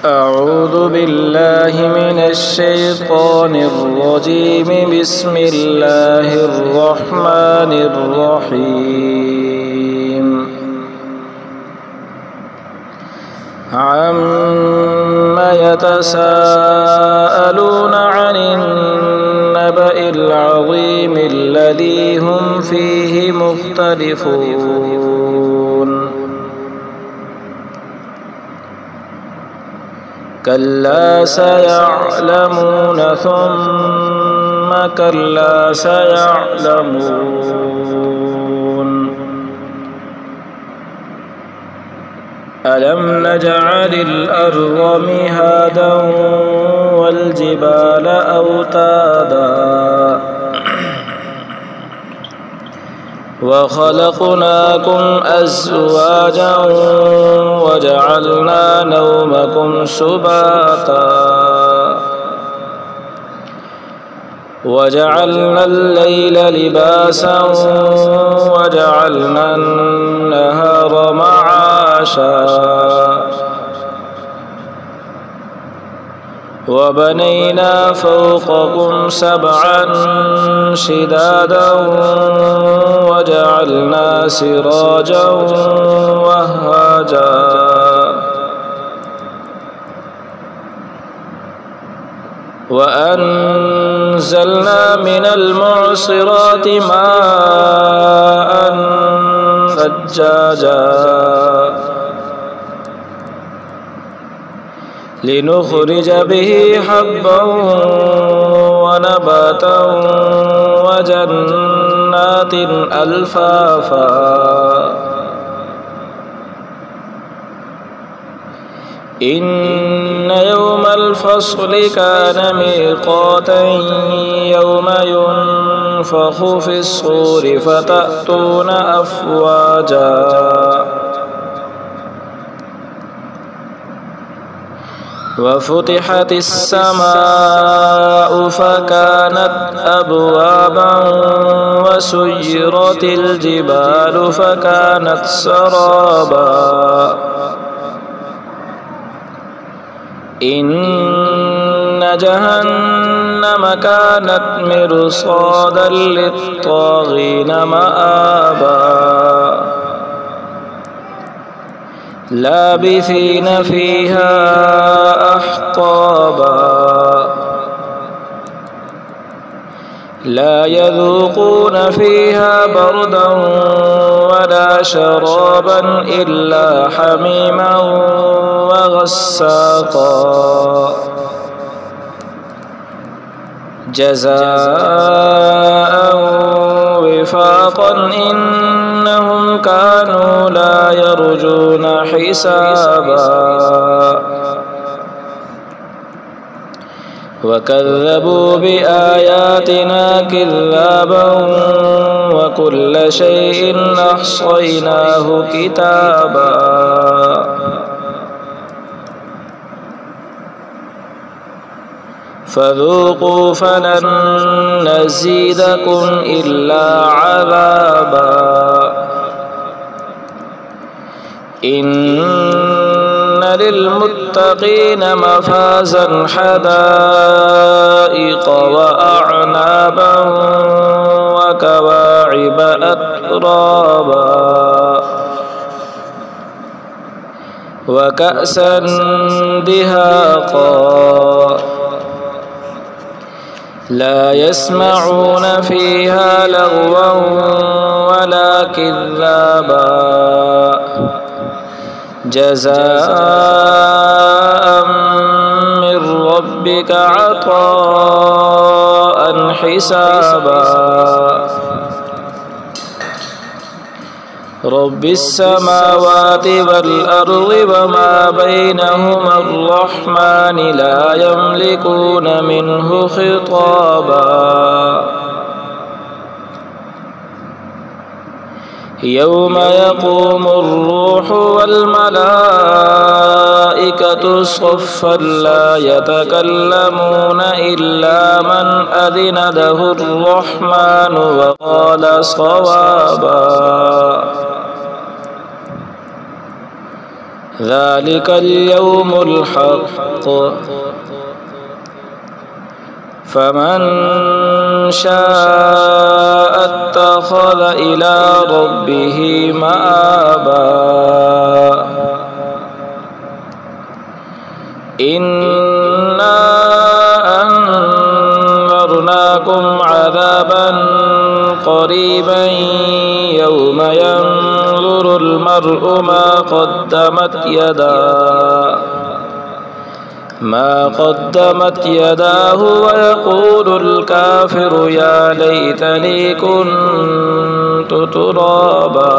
أعوذ بالله من الشيطان الرجيم. بسم الله الرحمن الرحيم. عما يتساءلون عن النبأ العظيم الذي هم فيه مختلفون. كلا سيعلمون ثم كلا سيعلمون. ألم نجعل الأرض مهادا والجبال أوتادا وخلقناكم أزواجا وجعلنا نومكم سباتا وجعلنا الليل لباسا وجعلنا النهار معاشا وبنينا فوقكم سبعا شدادا وجعلنا سراجا وهاجا وأنزلنا من المعصرات ماء ثجاجا لنخرج به حبا ونباتا وجنات ألفافا إن يوم الفصل كان ميقاتا يوم ينفخ في الصور فتأتون أفواجا وفتحت السماء فكانت أبوابا وسيرت الجبال فكانت سرابا إن جهنم كانت مرصادا للطاغين مآبا لابثين فيها أحقابا لا يذوقون فيها بردا ولا شرابا إلا حميما وغساقا جزاء وفاقا إنهم كانوا لا يرجون حسابا وكذبوا بآياتنا كذابا وكل شيء أحصيناه كتابا فذوقوا فلن نزيدكم إلا عذابا إن للمتقين مفازا حدائق وأعنابا وكواعب أترابا وكأسا دهاقا لا يسمعون فيها لغوا ولا كذابا جزاء من ربك عطاء حسابا رب السماوات والأرض وما بينهما الرحمن لا يملكون منه خطابا يوم يقوم الروح والملائكة صفا لا يتكلمون إلا من أذن له الرحمن وقال صوابا ذلك اليوم الحق فمن شاء اتخذ إلى ربه مآبا إنا أنذرناكم عذابا قريبا يوم ينظر المرء ما قدمت يداه ويقول الكافر يا ليتني كنت ترابا.